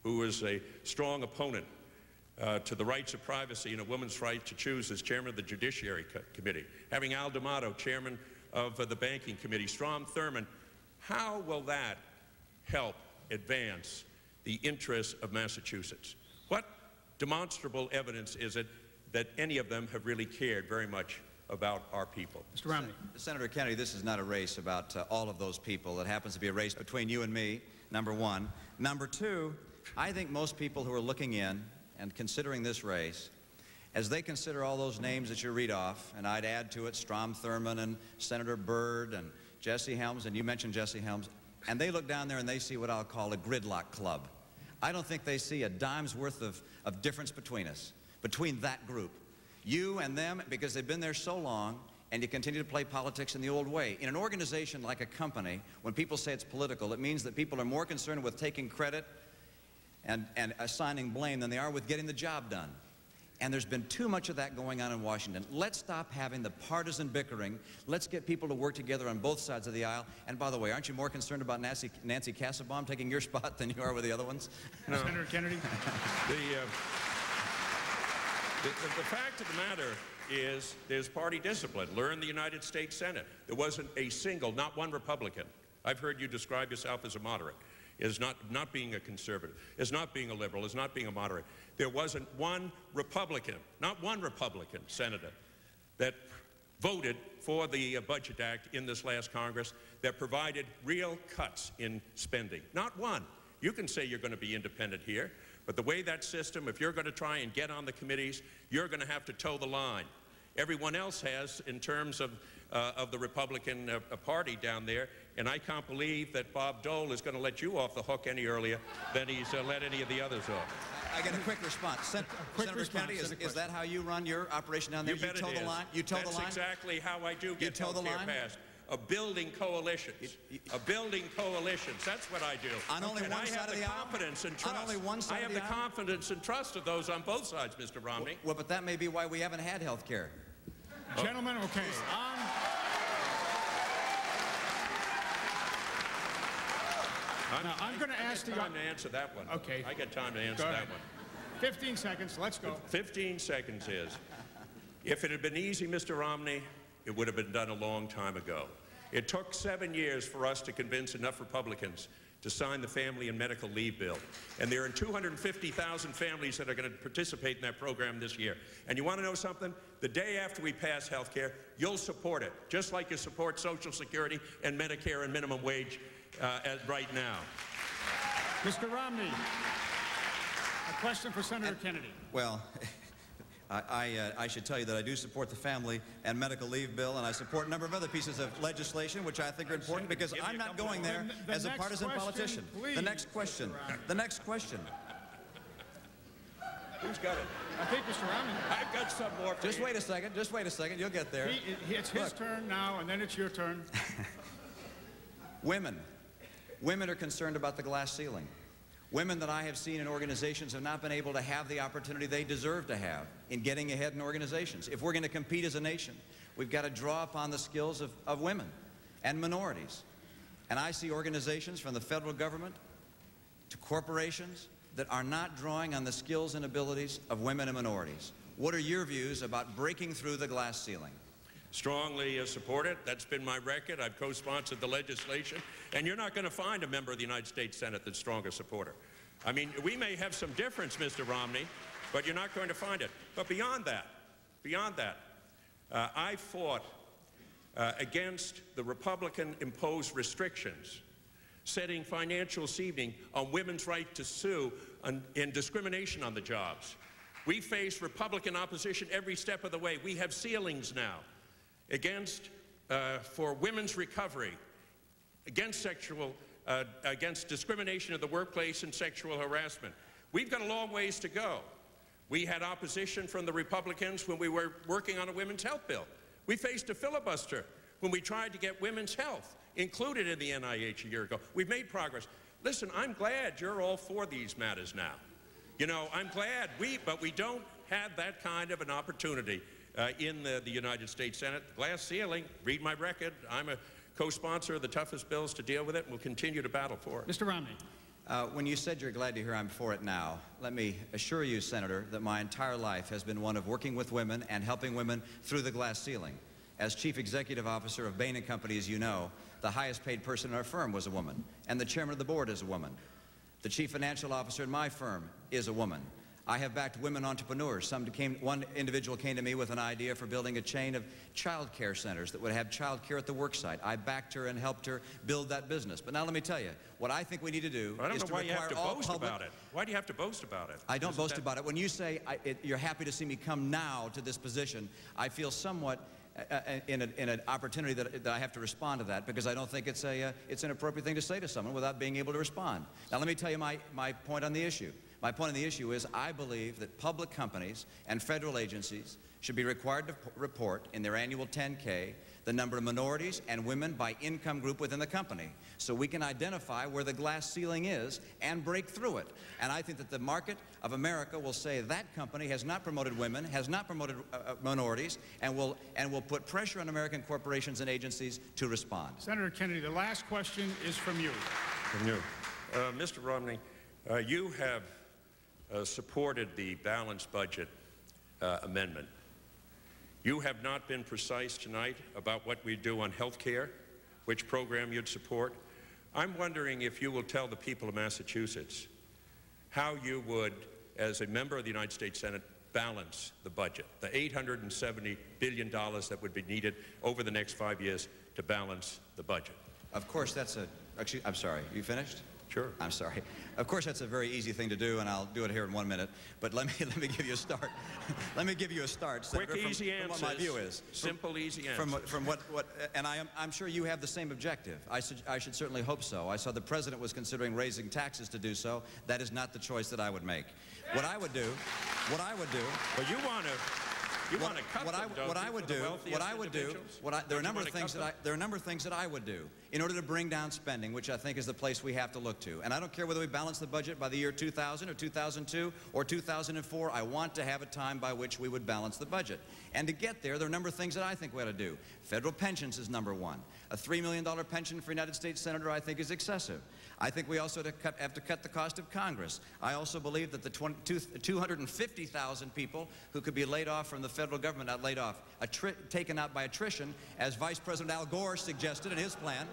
who was a strong opponent to the rights of privacy and a woman's right to choose as chairman of the Judiciary Committee, having Al D'Amato chairman of the Banking Committee, Strom Thurmond, how will that help advance the interests of Massachusetts? What demonstrable evidence is it that any of them have really cared very much about our people? Mr. Romney. Senator Kennedy, this is not a race about all of those people. It happens to be a race between you and me, number one. Number two, I think most people who are looking in and considering this race, as they consider all those names that you read off, and I'd add to it Strom Thurmond and Senator Byrd and Jesse Helms, and you mentioned Jesse Helms, and they look down there and they see what I'll call a gridlock club. I don't think they see a dime's worth of difference between us, between that group. You and them, because they've been there so long, and you continue to play politics in the old way. In an organization like a company, when people say it's political, it means that people are more concerned with taking credit and assigning blame than they are with getting the job done. And there's been too much of that going on in Washington. Let's stop having the partisan bickering. Let's get people to work together on both sides of the aisle. And by the way, aren't you more concerned about Nancy Kassebaum taking your spot than you are with the other ones? No. Senator Kennedy? The fact of the matter is there's party discipline. Learn the United States Senate. There wasn't a single, not one Republican. I've heard you describe yourself as a moderate. Is not being a conservative, is not being a liberal, is not being a moderate. There wasn't one Republican, not one Republican senator that voted for the Budget Act in this last Congress that provided real cuts in spending. Not one. You can say you're going to be independent here, but the way that system, if you're going to try and get on the committees, you're going to have to toe the line. Everyone else has in terms of the Republican Party down there, and I can't believe that Bob Dole is going to let you off the hook any earlier than he's let any of the others off. I get a quick response. Senator Kennedy, is that how you run your operation down there? You toe the line? You toe the line? That's exactly how I do get health care passed. Building coalitions. Building coalitions. That's what I do. On only one side of the aisle? Confidence and trust. On only one side of the aisle? I have the confidence and trust of those on both sides, Mr. Romney. Well, but that may be why we haven't had health care. Gentlemen, okay. I'm going to ask you. I got time to answer that one. Okay. I got time to answer that one. 15 seconds. Let's go. 15 seconds is, if it had been easy, Mr. Romney, it would have been done a long time ago. It took 7 years for us to convince enough Republicans to sign the Family and Medical Leave Bill. And there are 250,000 families that are going to participate in that program this year. And you want to know something? The day after we pass health care, you'll support it, just like you support Social Security and Medicare and minimum wage right now. Mr. Romney, a question for Senator Kennedy. Well, I should tell you that I do support the Family and Medical Leave Bill, and I support a number of other pieces of legislation which I think are important, because I'm not going there as a partisan politician. Please, the next question. The next question. Who's got it? I think Mr. Romney. I've got some more for Just you. wait a second. Just wait a second. You'll get there. It's his turn now, and then it's your turn. Women. Women are concerned about the glass ceiling. Women that I have seen in organizations have not been able to have the opportunity they deserve to have in getting ahead in organizations. If we're going to compete as a nation, we've got to draw upon the skills of women and minorities. And I see organizations from the federal government to corporations that are not drawing on the skills and abilities of women and minorities. What are your views about breaking through the glass ceiling? Strongly support it. That's been my record. I've co-sponsored the legislation. And you're not going to find a member of the United States Senate that's stronger supporter. I mean, we may have some difference, Mr. Romney, but you're not going to find it. But beyond that, I fought against the Republican-imposed restrictions setting financial ceiling on women's right to sue in discrimination on the jobs. We face Republican opposition every step of the way. We have ceilings now for women's recovery, against discrimination in the workplace and sexual harassment. We've got a long ways to go. We had opposition from the Republicans when we were working on a women's health bill. We faced a filibuster when we tried to get women's health included in the NIH a year ago. We've made progress. Listen, I'm glad you're all for these matters now. You know, I'm glad but we don't have that kind of an opportunity in the United States Senate. The glass ceiling, read my record. I'm a co-sponsor of the toughest bills to deal with it, and we'll continue to battle for it. Mr. Romney. When you said you're glad to hear I'm for it now, let me assure you, Senator, that my entire life has been one of working with women and helping women through the glass ceiling. As Chief Executive Officer of Bain & Company, as you know, the highest paid person in our firm was a woman, and the chairman of the board is a woman. The Chief Financial Officer in my firm is a woman. I have backed women entrepreneurs. One individual came to me with an idea for building a chain of child care centers that would have child care at the work site. I backed her and helped her build that business. But now let me tell you, what I think we need to do is to require all public... Why do you have to boast about it? I don't boast about it. When you say you're happy to see me come now to this position, I feel somewhat in an opportunity that I have to respond to that, because I don't think it's an appropriate thing to say to someone without being able to respond. Now let me tell you my point on the issue. My point on the issue is I believe that public companies and federal agencies should be required to report in their annual 10K the number of minorities and women by income group within the company, so we can identify where the glass ceiling is and break through it. And I think that the market of America will say that company has not promoted women, has not promoted minorities, and will put pressure on American corporations and agencies to respond. Senator Kennedy, the last question is from you. From you. Mr. Romney, you have supported the balanced budget amendment. You have not been precise tonight about what we do on health care, which program you'd support. I'm wondering if you will tell the people of Massachusetts how you would, as a member of the United States Senate, balance the budget, the $870 billion that would be needed over the next 5 years to balance the budget. Of course, actually, I'm sorry, you finished? Sure. I'm sorry. Of course, that's a very easy thing to do, and I'll do it here in 1 minute. But let me give you a start. Let me give you a start, Quick, Senator, easy from answers. what my view is. Simple, easy answers. From what, and I'm sure you have the same objective. I should certainly hope so. I saw the president was considering raising taxes to do so. That is not the choice that I would make. What I would do. Well, you want to cut them, what I would do. There are a number of things that I would do in order to bring down spending, which I think is the place we have to look to. And I don't care whether we balance the budget by the year 2000 or 2002 or 2004. I want to have a time by which we would balance the budget. And to get there are a number of things that I think we ought to do. Federal pensions is number one. A $3 million pension for a United States Senator, I think, is excessive. I think we also have to cut the cost of Congress. I also believe that the 250,000 people who could be laid off from the federal government, not laid off, taken out by attrition, as Vice President Al Gore suggested in his plan.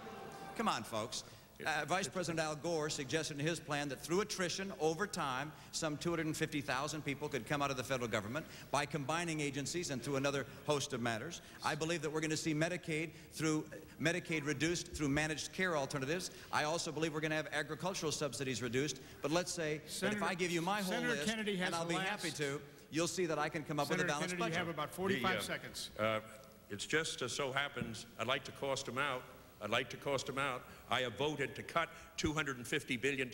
Come on, folks. Vice President Al Gore suggested in his plan that through attrition, over time, some 250,000 people could come out of the federal government by combining agencies and through another host of matters. I believe that we're going to see Medicaid reduced through managed care alternatives. I also believe we're going to have agricultural subsidies reduced. But let's say that if I give you my whole list, and I'll be happy to, you'll see that I can come up with a balanced budget. Senator Kennedy, you have about 45 seconds. It's just so happens I'd like to cost them out. I have voted to cut $250 billion.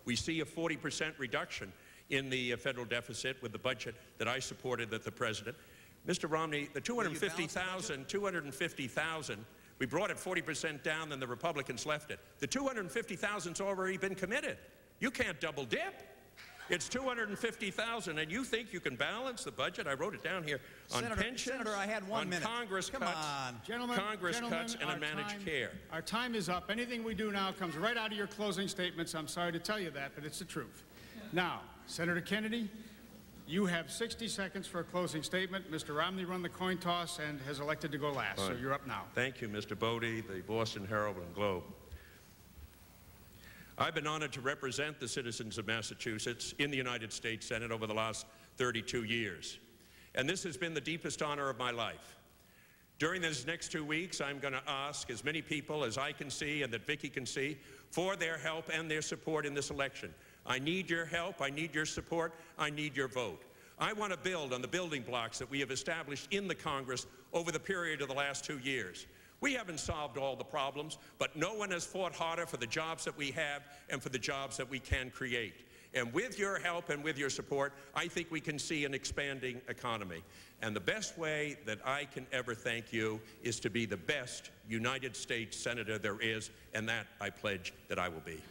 We see a 40% reduction in the federal deficit with the budget that I supported at the president. Mr. Romney, the 250,000, we brought it 40% down, then the Republicans left it. The 250,000's already been committed. You can't double dip. It's 250,000, and you think you can balance the budget? I wrote it down here on pensions, Senator, I had 1 minute. Congress Come cuts, on. Gentlemen, cuts, and on managed care. Our time is up. Anything we do now comes right out of your closing statements. I'm sorry to tell you that, but it's the truth. Now, Senator Kennedy, you have 60 seconds for a closing statement. Mr. Romney run the coin toss and has elected to go last, so you're up now. Thank you, Mr. Bodie, the Boston Herald and Globe. I've been honored to represent the citizens of Massachusetts in the United States Senate over the last 32 years. And this has been the deepest honor of my life. During these next 2 weeks, I'm going to ask as many people as I can see and that Vicki can see for their help and their support in this election. I need your help. I need your support. I need your vote. I want to build on the building blocks that we have established in the Congress over the period of the last 2 years. We haven't solved all the problems, but no one has fought harder for the jobs that we have and for the jobs that we can create. And with your help and with your support, I think we can see an expanding economy. And the best way that I can ever thank you is to be the best United States Senator there is, and that I pledge that I will be.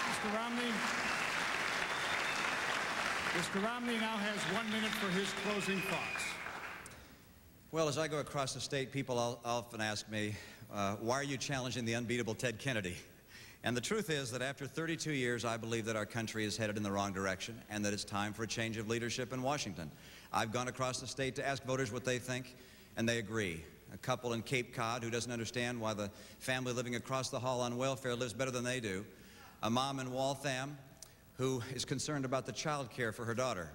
Mr. Romney. Mr. Romney now has 1 minute for his closing thoughts. Well, as I go across the state, people often ask me, why are you challenging the unbeatable Ted Kennedy? And the truth is that after 32 years, I believe that our country is headed in the wrong direction and that it's time for a change of leadership in Washington. I've gone across the state to ask voters what they think, and they agree. A couple in Cape Cod who doesn't understand why the family living across the hall on welfare lives better than they do. A mom in Waltham who is concerned about the child care for her daughter.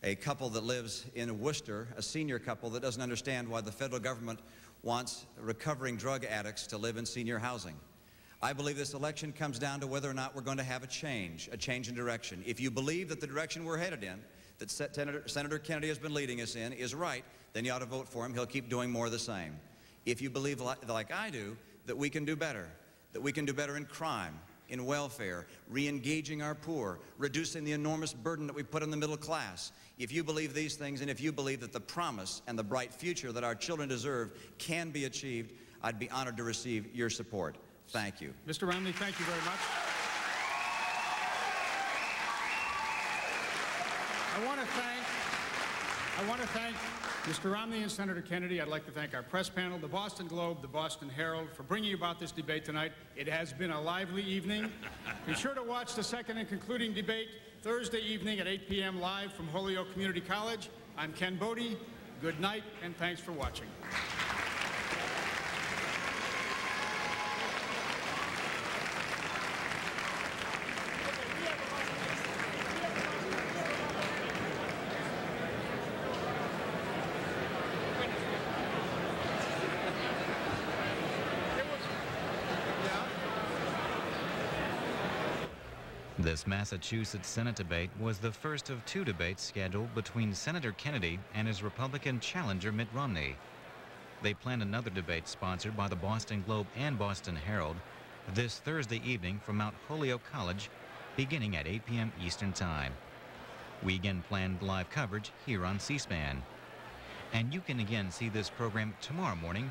A couple that lives in Worcester, a senior couple that doesn't understand why the federal government wants recovering drug addicts to live in senior housing. I believe this election comes down to whether or not we're going to have a change in direction. If you believe that the direction we're headed in, that Senator Kennedy has been leading us in, is right, then you ought to vote for him. He'll keep doing more of the same. If you believe, like I do, that we can do better in crime, in welfare, re-engaging our poor, reducing the enormous burden that we put on the middle class. If you believe these things, and if you believe that the promise and the bright future that our children deserve can be achieved, I'd be honored to receive your support. Thank you. Mr. Romney, thank you very much. I want to thank Mr. Romney and Senator Kennedy. I'd like to thank our press panel, the Boston Globe, the Boston Herald, for bringing about this debate tonight. It has been a lively evening. Be sure to watch the second and concluding debate Thursday evening at 8 p.m. live from Holyoke Community College. I'm Ken Bodie. Good night, and thanks for watching. This Massachusetts Senate debate was the first of two debates scheduled between Senator Kennedy and his Republican challenger Mitt Romney. They plan another debate sponsored by the Boston Globe and Boston Herald this Thursday evening from Mount Holyoke College, beginning at 8 p.m. Eastern Time. We again planned live coverage here on C-SPAN. And you can again see this program tomorrow morning